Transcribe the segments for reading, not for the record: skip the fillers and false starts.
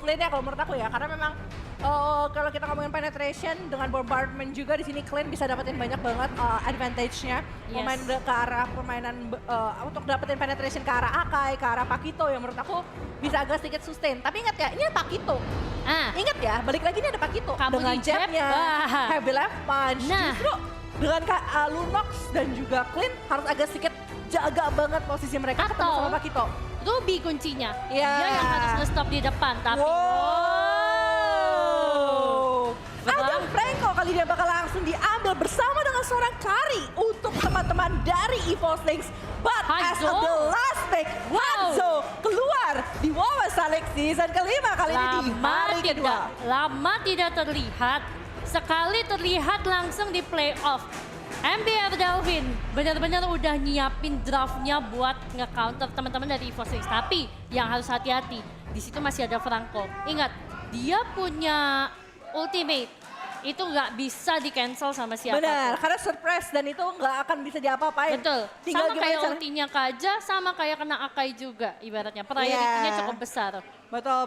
lane-nya kalau menurut aku ya. Karena memang kalau kita ngomongin penetration dengan bombardment juga di sini Clean bisa dapetin banyak banget advantage-nya. Pemain ke arah permainan untuk dapetin penetration ke arah Akai, ke arah Pakito yang menurut aku bisa agak sedikit sustain. Tapi ingat ya, ini ada Pakito. Ingat ya, balik lagi ini ada Pakito. Kamu dengan di jab, jab-nya, heavy left punch. Justru dengan Lunox dan juga Clean harus agak sedikit jaga banget posisi mereka ketemu sama Pakito. Ruby kuncinya. Dia yang harus nge-stop di depan, tapi ada Franco kali dia bakal langsung diambil bersama dengan seorang Kari untuk teman-teman dari EVO Slings. But as of the last pick, Hanzo keluar di Wawa Salik season kelima kali ini di hari kedua. Lama tidak terlihat, sekali terlihat langsung di playoff. MBR Delvin benar-benar udah nyiapin draftnya buat nge-counter teman-teman dari EVO Slings. Tapi yang harus hati-hati, di situ masih ada Franco. Ingat, dia punya ultimate. Itu nggak bisa di-cancel sama siapa. Benar, karena surprise dan itu nggak akan bisa diapa-apain. Betul, Tinggal sama kayak ultinya Kaja, sama kayak kena Akai juga ibaratnya. Priority-nya cukup besar. Betul.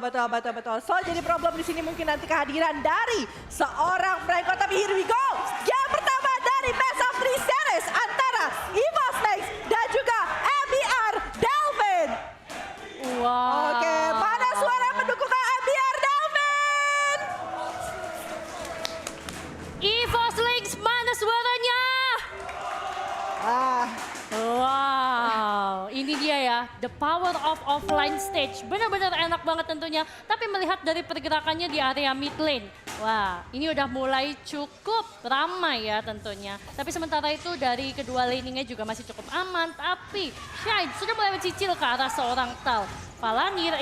So jadi problem di sini mungkin nanti kehadiran dari seorang Franco. Tapi here we go. Yang pertama dari best of 3 series antara EVO Snakes dan juga MBR Delvin. Wow. Oke, mana suara pendukung MBR Delvin? EVO Slings, mana suaranya? Wow, ini dia ya, the power of offline stage. Benar-benar enak banget tentunya. Tapi melihat dari pergerakannya di area mid lane, wah ini udah mulai cukup ramai ya tentunya. Tapi sementara itu dari kedua laningnya juga masih cukup aman. Tapi Shine sudah mulai mencicil ke arah seorang Tal. Palanir,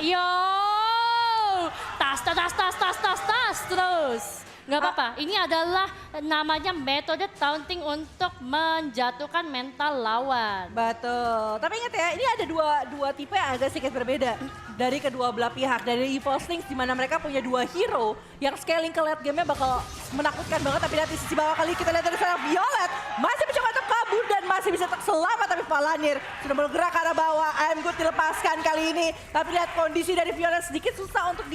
tas terus. Nggak apa-apa, ini adalah namanya metode taunting untuk menjatuhkan mental lawan. Betul, tapi ingat ya ini ada dua tipe yang agak sedikit berbeda dari kedua belah pihak. Dari EVO Slings di mana mereka punya dua hero yang scaling ke late game-nya bakal menakutkan banget. Tapi lihat di sisi bawah kali kita lihat dari seorang Violet masih mencoba untuk kabur dan masih bisa selamat. Tapi Palanir sudah bergerak ke arah bawah, I'm Good dilepaskan kali ini. Tapi lihat kondisi dari Violet sedikit susah untuk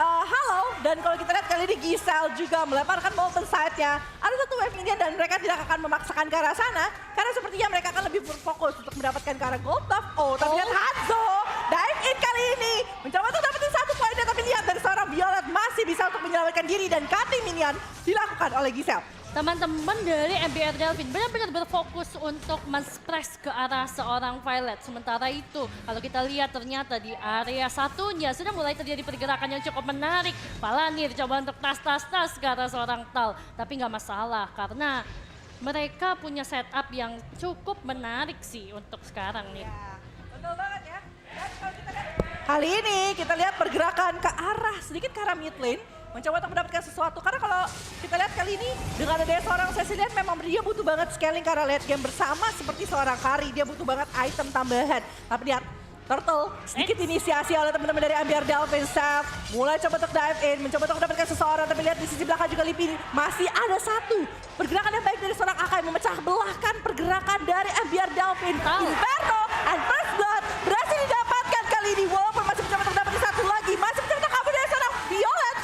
halo, dan kalau kita lihat kali ini Giselle juga melemparkan molten side-nya. Ada satu wave ini dan mereka tidak akan memaksakan ke arah sana karena sepertinya mereka akan lebih berfokus untuk mendapatkan ke arah gold buff. Tapi lihat Hanzo dive in kali ini mencoba untuk dapetin satu poinnya, tapi lihat dari seorang Violet masih bisa untuk menyelamatkan diri dan cutting minion dilakukan oleh Giselle. Teman-teman dari MBR Delvin benar-benar berfokus untuk men-splash ke arah seorang Violet. Sementara itu, kalau kita lihat ternyata di area satunya sudah mulai terjadi pergerakan yang cukup menarik. Palanir coba untuk tas ke arah seorang Tal. Tapi nggak masalah karena mereka punya setup yang cukup menarik sih untuk sekarang nih. Ya, betul banget ya. Dan kalau kita lihat kali ini kita lihat pergerakan ke arah sedikit ke arah mid lane. Mencoba untuk mendapatkan sesuatu. Karena kalau kita lihat kali ini dengan ada seorang Cecilian memang dia butuh banget scaling ke arah late game bersama seperti seorang Kari. Dia butuh banget item tambahan. Tapi lihat Turtle sedikit inisiasi oleh teman-teman dari MBR Delvin Self. Mulai coba untuk dive in, mencoba untuk mendapatkan seseorang. Tapi lihat di sisi belakang juga Lipi masih ada satu. Pergerakan yang baik dari seorang Akai memecah belahkan pergerakan dari MBR Delvin. Inferno and First Blood berhasil didapatkan kali ini. Walaupun masih mencoba untuk mendapatkan satu lagi. Masih mencoba untuk kabur dari seorang Violet.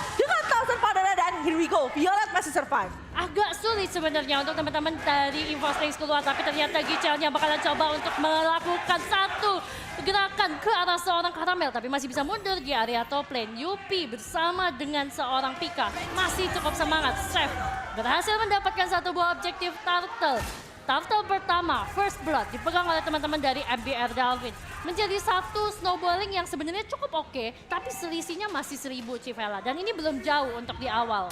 Here we go, Violet masih survive. Agak sulit sebenarnya untuk teman-teman dari EVO Slings keluar, tapi ternyata Gicelnya bakalan coba untuk melakukan satu gerakan ke arah seorang Karamel, tapi masih bisa mundur di area top lane. Yupi bersama dengan seorang Pika masih cukup semangat. Chef berhasil mendapatkan satu buah objektif Turtle. Turtle pertama, First Blood, dipegang oleh teman-teman dari MBR Delvin. Menjadi satu snowballing yang sebenarnya cukup oke, tapi selisihnya masih 1000 Civella. Dan ini belum jauh untuk di awal.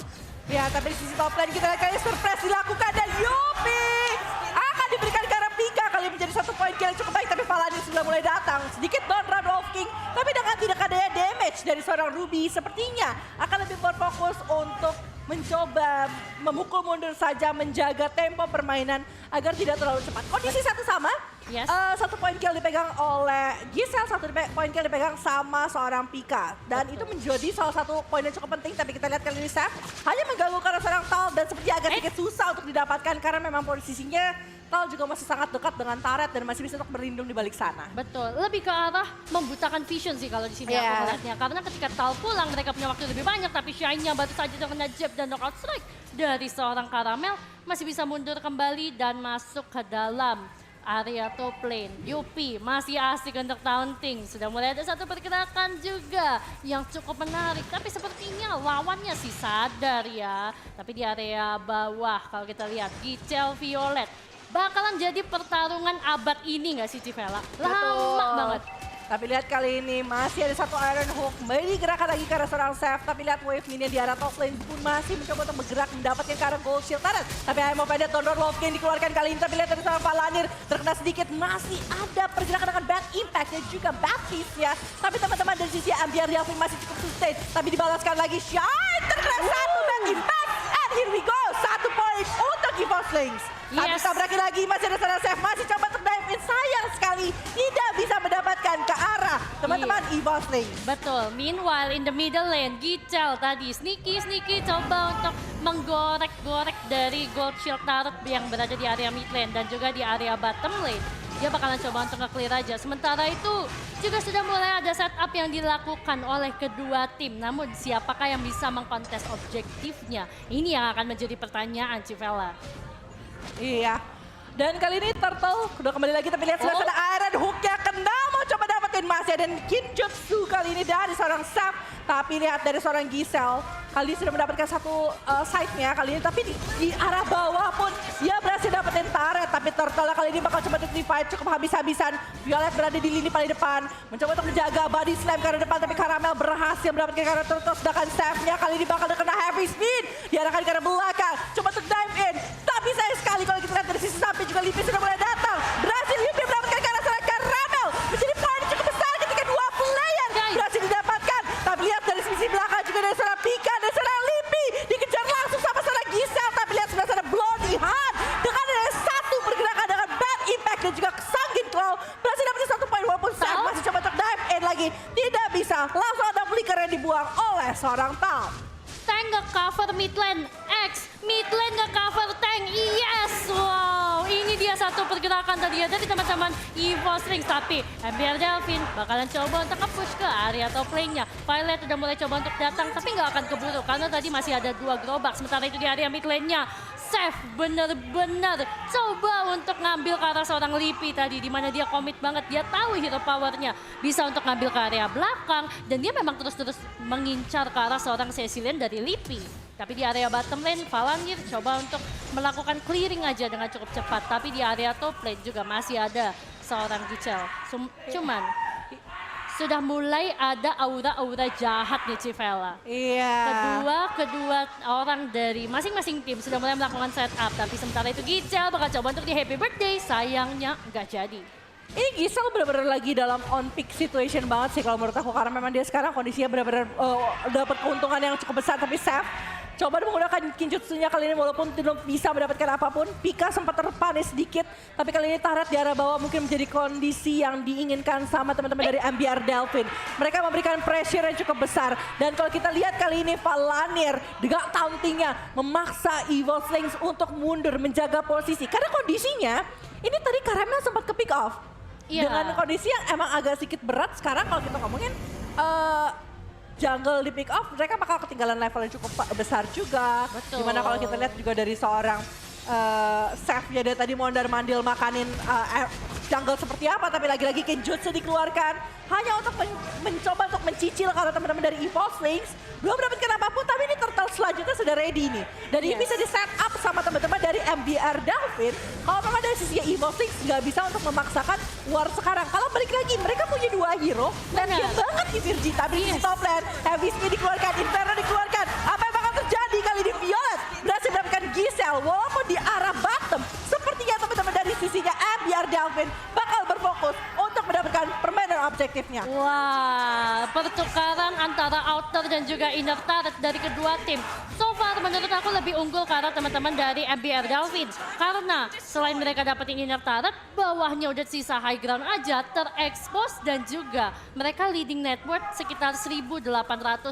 Ya, tapi di sisi top lane kita lihat kali surprise dilakukan dan Yupi akan diberikan ke arah Pika. Kali menjadi satu poin kill cukup baik, tapi Paladin sudah mulai datang. Sedikit down round Wolf King, tapi dengan tidak adanya damage dari seorang Ruby, sepertinya akan lebih berfokus untuk mencoba memukul mundur saja, menjaga tempo permainan agar tidak terlalu cepat. Kondisi satu sama, satu poin kill dipegang oleh Giselle, satu poin kill dipegang sama seorang Pika. Dan itu menjadi salah satu poin yang cukup penting, tapi kita lihat kali ini Seth hanya mengganggu karena seorang Tal dan seperti agak sedikit susah untuk didapatkan karena memang posisinya Tal juga masih sangat dekat dengan turret dan masih bisa untuk berlindung di balik sana. Betul, lebih ke arah membutakan vision sih kalau di sini aku melihatnya. Karena ketika Tal pulang mereka punya waktu lebih banyak, tapi Shine-nya baru saja terkena jab dan knockout strike dari seorang Karamel, masih bisa mundur kembali dan masuk ke dalam area top lane. Yupi masih asik untuk taunting. Sudah mulai ada satu pergerakan juga yang cukup menarik. Tapi sepertinya lawannya sih sadar ya. Tapi di area bawah kalau kita lihat Gichel Violet. Bakalan jadi pertarungan abad ini nggak sih Civela? Lama banget. Tapi lihat kali ini masih ada satu Iron Hook. Digerakkan lagi ke arah seorang Seth. Tapi lihat wave minion di arah top lane pun masih mencoba untuk bergerak mendapatkan ke arah gold shield turret. Tapi Aimo Pendant Thunders Wolfgang dikeluarkan kali ini. Tapi lihat dari seorang Palanir terkena sedikit. Masih ada pergerakan dengan bad impact dan juga bad hit ya. Tapi teman-teman dari sisi Ambiar Delphine masih cukup sustain. Tapi dibalaskan lagi Shine terkena satu bad impact. And here we go. 1 point untuk EVOS Links. Tapi tabrakin lagi masih ada seorang Seth. Masih coba untuk dive in. Sayang sekali tidak bisa mendapatkan ke arah teman-teman EVOS Links. Betul. Meanwhile in the middle lane, Gichel tadi sneaky coba untuk menggorek-gorek dari gold shield turret yang berada di area mid lane dan juga di area bottom lane. Dia bakalan coba untuk nge-clear aja. Sementara itu juga sudah mulai ada setup yang dilakukan oleh kedua tim. Namun siapakah yang bisa mengkontes objektifnya? Ini yang akan menjadi pertanyaan Civela. Iya. Dan kali ini Turtle udah kembali lagi tapi lihat sebelah sana Iron Hook-nya kena mau coba dapetin Masya dan Kinjutsu kali ini dari seorang Sap. Tapi lihat dari seorang Giselle kali ini sudah mendapatkan satu side-nya kali ini. Tapi di arah bawah pun dia berhasil dapetin turret. Tapi Turtle kali ini bakal coba untuk di-fight cukup habis-habisan. Violet berada di lini paling depan. Mencoba untuk menjaga body slam ke arah depan. Tapi Karamel berhasil mendapatkan ke arah Turtle. Sedangkan Sap-nya kali ini bakal kena heavy speed. Diarahkan ke arah belakang. Coba untuk dive in. Tapi sayang sekali kalau kita lihat dari sisi samping juga Lipi sudah mulai datang. Berhasil Lipi mendapatkan ke arah seorang Karamel. Menjadi poin cukup besar ketika dua player berhasil didapatkan. Tapi lihat dari sisi belakang juga dari seorang Pika dan seorang Lipi. Dikejar langsung sama seorang Giselle. Tapi lihat sebelah sana Bloody Hand. Dengan ada satu pergerakan dengan bad impact dan juga Sanggin Claw. Berhasil dapetin 1 poin walaupun Sam masih coba untuk dive in lagi. Tidak bisa. Langsung ada flicker yang dibuang oleh seorang Tal. Tank nge-cover mid lane, mid lane nge-cover tank, yes! Wow, ini dia satu pergerakan tadi ya dari teman-teman EVOS Links. Tapi Ambiar Delphine bakalan coba untuk nge-push ke area top lane-nya. Violet udah mulai coba untuk datang, tapi nggak akan keburu karena tadi masih ada 2 gerobak. Sementara itu di area mid lane-nya, Seth bener-bener coba untuk ngambil ke arah seorang Lipi tadi. Dimana dia komit banget, dia tahu hero powernya. Bisa untuk ngambil ke area belakang. Dan dia memang terus-terus mengincar ke arah seorang Cecilian dari Lipi. Tapi di area bottom lane, Palanir coba untuk melakukan clearing aja dengan cukup cepat. Tapi di area top lane juga masih ada seorang Gichel. Cuman sudah mulai ada aura-aura jahat nih Civela. Iya. Kedua orang dari masing-masing tim sudah mulai melakukan setup. Tapi sementara itu Gichel bakal coba untuk di happy birthday. Sayangnya nggak jadi. Ini Giselle benar-benar lagi dalam on peak situation banget sih kalau menurut aku. Karena memang dia sekarang kondisinya benar-benar dapat keuntungan yang cukup besar. Tapi Seth coba menggunakan Kinjutsunya kali ini walaupun tidak bisa mendapatkan apapun. Pika sempat terpanis sedikit. Tapi kali ini turret di arah bawah mungkin menjadi kondisi yang diinginkan sama teman-teman dari Ambiar Delphine. Mereka memberikan pressure yang cukup besar. Dan kalau kita lihat kali ini Palanir dengan tauntingnya memaksa EVOS Links untuk mundur menjaga posisi. Karena kondisinya ini tadi Karamel sempat ke pick off. Iya. Dengan kondisi yang emang agak sedikit berat sekarang kalau kita ngomongin jungle di pick off, mereka bakal ketinggalan level yang cukup besar juga. Betul. Dimana kalau kita lihat juga dari seorang Seth ya dia tadi mondar-mandir makanin jungle seperti apa, tapi lagi-lagi Kenjutsu dikeluarkan hanya untuk mencoba untuk mencicil kalau teman-teman dari EVOS Links belum mendapatkan apapun, tapi ini Turtle selanjutnya sudah ready nih. Dan ini bisa di set up sama teman-teman dari MBR Delphine. Kalau memang dari sisi EVOS Links nggak bisa untuk memaksakan war sekarang. Kalau balik lagi, mereka punya 2 hero dan dia banget di Virgi. Tapi di top lane, Heavy Speed dikeluarkan, Inferno dikeluarkan. Apa yang bakal terjadi kali ini? Violet berhasil mendapatkan Giselle walaupun di arah bottom. Sepertinya teman-teman dari sisinya MBR Delphine bakal berfokus untuk mendapatkan permainan objektifnya. Wah, pertukaran antara outer dan juga inner turret dari kedua tim. So far menurut aku lebih unggul karena teman-teman dari MBR Dolphins. Karena selain mereka dapetin inner turret, bawahnya udah sisa high ground aja terekspos dan juga mereka leading net worth sekitar 1.800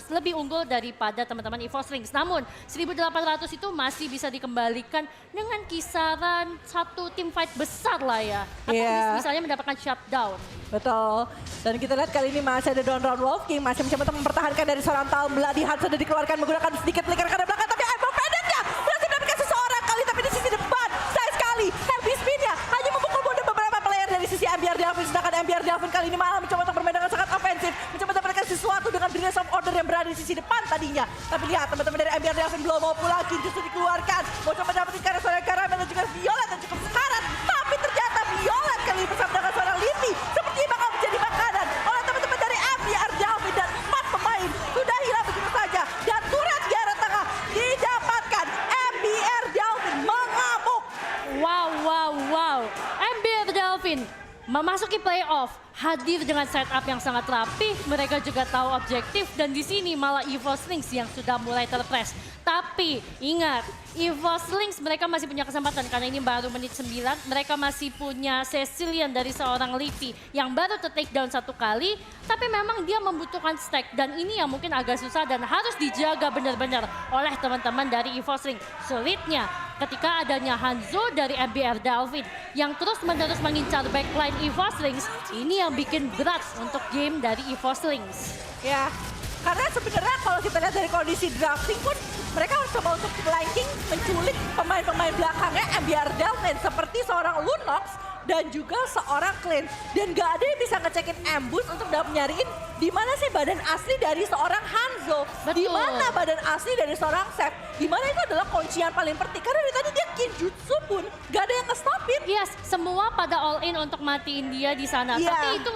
lebih unggul daripada teman-teman EVOS Lynx. Namun 1.800 itu masih bisa dikembalikan dengan kisaran satu tim fight besar lah ya. Atau misalnya mendapatkan shutdown. Betul. Dan kita lihat kali ini masih ada Don Round Wolf King masih mencoba untuk mempertahankan dari seorang Tal Bloody Heart sudah dikeluarkan menggunakan sedikit flicker ke belakang tapi Ivo pendeknya berhasil mendapatkan seseorang kali tapi di sisi depan sayang sekali heavy spinnya hanya memukul mundur beberapa player dari sisi MBR Dolphin sedangkan MBR Dolphin kali ini malah mencoba untuk bermain dengan sangat ofensif mencoba mendapatkan sesuatu dengan Brilliance of Order yang berada di sisi depan tadinya tapi lihat teman-teman dari MBR Dolphin belum mau pulang justru dikeluarkan mau coba dapetin karena seorang Caramel dan juga Violet dan cukup sekarat tapi ternyata Violet kali ini bersama dengan seorang Livi seperti bakal menjadi makanan oleh teman-teman dari MBR Dolphin dan 4 pemain sudah hilang begitu saja dan turret di arah tengah didapatkan MBR Dolphin mengamuk. Wow. MBR Dolphin memasuki playoff, hadir dengan setup yang sangat rapi, mereka juga tahu objektif dan di sini malah EVOS Lynx yang sudah mulai terpress. Tapi ingat, EVOS Lynx mereka masih punya kesempatan karena ini baru menit 9, mereka masih punya Cecilian dari seorang Livi yang baru take down 1 kali, tapi memang dia membutuhkan stack dan ini yang mungkin agak susah dan harus dijaga benar-benar oleh teman-teman dari EVOS Lynx. Sulitnya ketika adanya Hanzo dari MBR Dolphin yang terus-menerus mengincar backline EVOS Lynx, ini yang bikin berat untuk game dari EVOS Lynx. Ya, karena sebenarnya kalau kita lihat dari kondisi drafting pun mereka harus coba untuk flanking, menculik pemain-pemain belakangnya MBR Dolphin seperti seorang Lunox dan juga seorang Clean. Dan gak ada yang bisa ngecekin ambush untuk nyariin di mana sih badan asli dari seorang Hanzo. Di mana badan asli dari seorang Seth. Di mana itu adalah kuncian paling penting. Karena dari tadi dia Kinjutsu pun gak ada yang nge-stopin. Yes, semua pada all in untuk matiin dia di sana. Tapi itu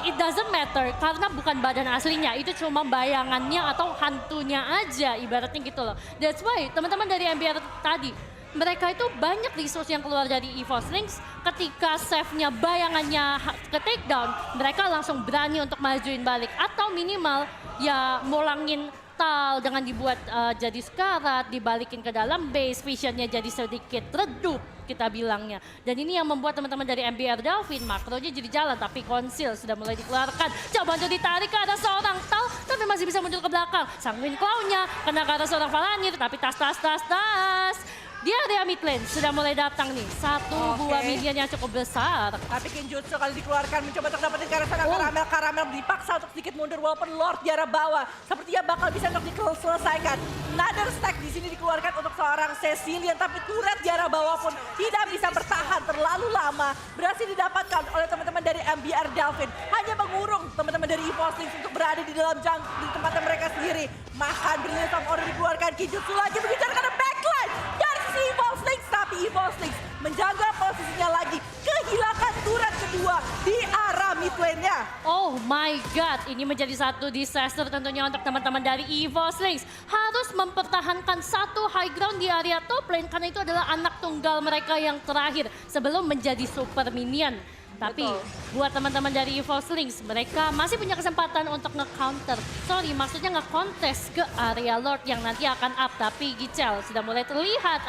it doesn't matter karena bukan badan aslinya. Itu cuma bayangannya atau hantunya aja ibaratnya gitu loh. That's why teman-teman dari MBR tadi mereka itu banyak resource yang keluar dari EVOS Lynx. Ketika save-nya bayangannya ke takedown, mereka langsung berani untuk majuin balik. Atau minimal ya mulangin Tal dengan dibuat jadi sekarat, dibalikin ke dalam base, visionnya jadi sedikit redup kita bilangnya. Dan ini yang membuat teman-teman dari MBR Dolphin makronya jadi jalan, tapi konsil sudah mulai dikeluarkan. Coba untuk ditarik ke arah seorang Tal, tapi masih bisa muncul ke belakang. Sanguin Claw-nya kena ke arah seorang Valanir, tapi tas. Di area mid lane sudah mulai datang nih. Satu buah minion yang cukup besar. Tapi Kinjutsu kali dikeluarkan mencoba untuk dapetin karena seorang Caramel dipaksa untuk sedikit mundur walaupun Lord di arah bawah. Sepertinya bakal bisa untuk diselesaikan. Another stack di sini dikeluarkan untuk seorang Cecilian tapi turret di arah bawah pun tidak bisa bertahan terlalu lama. Berhasil didapatkan oleh teman-teman dari MBR Dolphin. Hanya mengurung teman-teman dari EVOS Lynx untuk berada di dalam di tempatnya mereka sendiri. Makan Brilliance of Order dikeluarkan. Kinjutsu lagi berbicara karena backline dari sisi EVOS Lynx. Tapi EVOS Lynx menjaga posisinya lagi. Kehilangan turret kedua di arah mid lane-nya. Oh my God, ini menjadi satu disaster tentunya untuk teman-teman dari EVOS Lynx. Harus mempertahankan satu high ground di area top lane karena itu adalah anak tunggal mereka yang terakhir sebelum menjadi super minion. Tapi buat teman-teman dari EVOS Lynx, mereka masih punya kesempatan untuk nge-counter. Sorry, maksudnya nge-contest ke area Lord yang nanti akan up. Tapi Gichel sudah mulai terlihat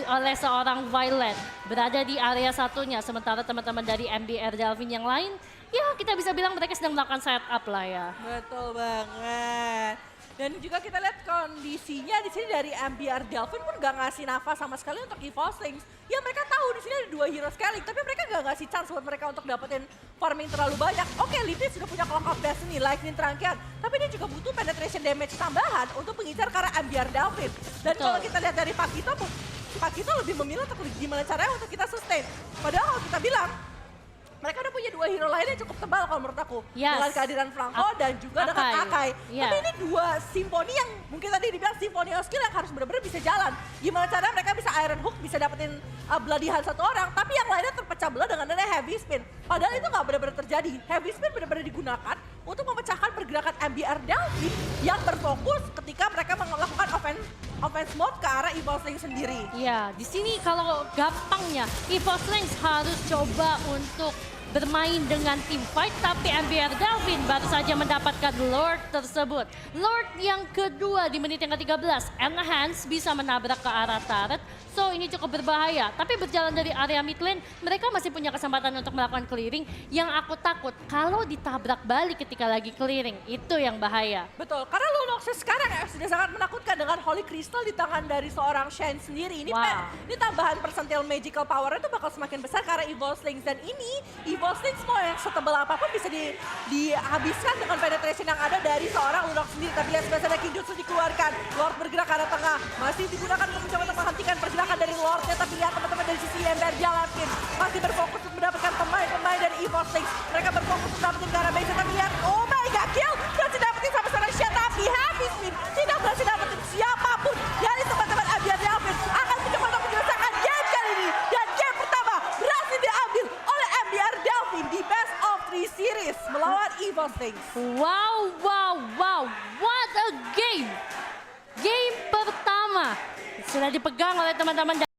oleh seorang Violet berada di area satunya. Sementara teman-teman dari MBR Dolphin yang lain, ya kita bisa bilang mereka sedang melakukan setup lah ya. Betul banget. Dan juga kita lihat kondisinya di sini dari MBR Dolphin pun gak ngasih nafas sama sekali untuk EVOS Lynx. Ya mereka tahu di sini ada 2 hero scaling, tapi mereka gak ngasih chance buat mereka untuk dapetin farming terlalu banyak. Oke, Livi sudah punya Clock of Destiny, Lightning Trunkian, tapi dia juga butuh penetration damage tambahan untuk mengincar ke arah MBR Dolphin. Dan kalau kita lihat dari Pak Kito lebih memilih untuk gimana caranya untuk kita sustain. Padahal kalau kita bilang, mereka udah punya 2 hero lainnya cukup tebal kalau menurut aku. Dengan kehadiran Franco dan juga dengan Akai. Tapi ini 2 Symphony yang mungkin tadi dibilang Symphony of Skill yang harus benar-benar bisa jalan. Gimana caranya mereka bisa Iron Hook, bisa dapetin Bloody Hand 1 orang. Tapi yang lainnya terpecah belah dengan adanya Heavy Spin. Padahal itu nggak benar-benar terjadi. Heavy Spin benar-benar digunakan untuk memecahkan pergerakan MBR Dolphin yang berfokus ketika mereka melakukan offense mode ke arah EVOS Lynx sendiri. Iya, di sini kalau gampangnya EVOS Lynx harus coba untuk bermain dengan tim fight, tapi MBR Delvin baru saja mendapatkan Lord tersebut. Lord yang kedua di menit yang ke-13, Enhance bisa menabrak ke arah turret, so ini cukup berbahaya. Tapi berjalan dari area mid lane, mereka masih punya kesempatan untuk melakukan clearing. Yang aku takut, kalau ditabrak balik ketika lagi clearing, itu yang bahaya. Betul, karena Lunox sekarang sudah sangat menakutkan dengan Holy Crystal di tangan dari seorang Shen sendiri. Ini, Wow. ini tambahan persentil magical power itu bakal semakin besar karena Evolve Slings. Dan ini Evolve Slings mau yang setebal apapun bisa dihabiskan dengan penetration yang ada dari seorang Lunox sendiri. Tapi lihat sebenarnya Kinjutsu dikeluarkan, Lord bergerak ke arah tengah, masih digunakan untuk mencoba untuk menghentikan pergerakan dari Lordnya. Tapi lihat teman-teman dari sisi MBR Jalapin masih berfokus untuk mendapatkan pemain-pemain dari Evolve Slings. Mereka berfokus untuk dapetin ke arah base, tapi lihat, oh my god, kill! Berhasil dapetin sama seorang Shen, tapi habis Min tidak berhasil dapetin siapapun dari teman-teman MBR Jalapin. Akan mencoba untuk menyelesaikan game kali ini. Dan game pertama berhasil diambil oleh MBR Delvin di Best of 3 Series melawan Evolve Slings. Wow, wow, wow, what a game! Game pertama sudah dipegang oleh teman-teman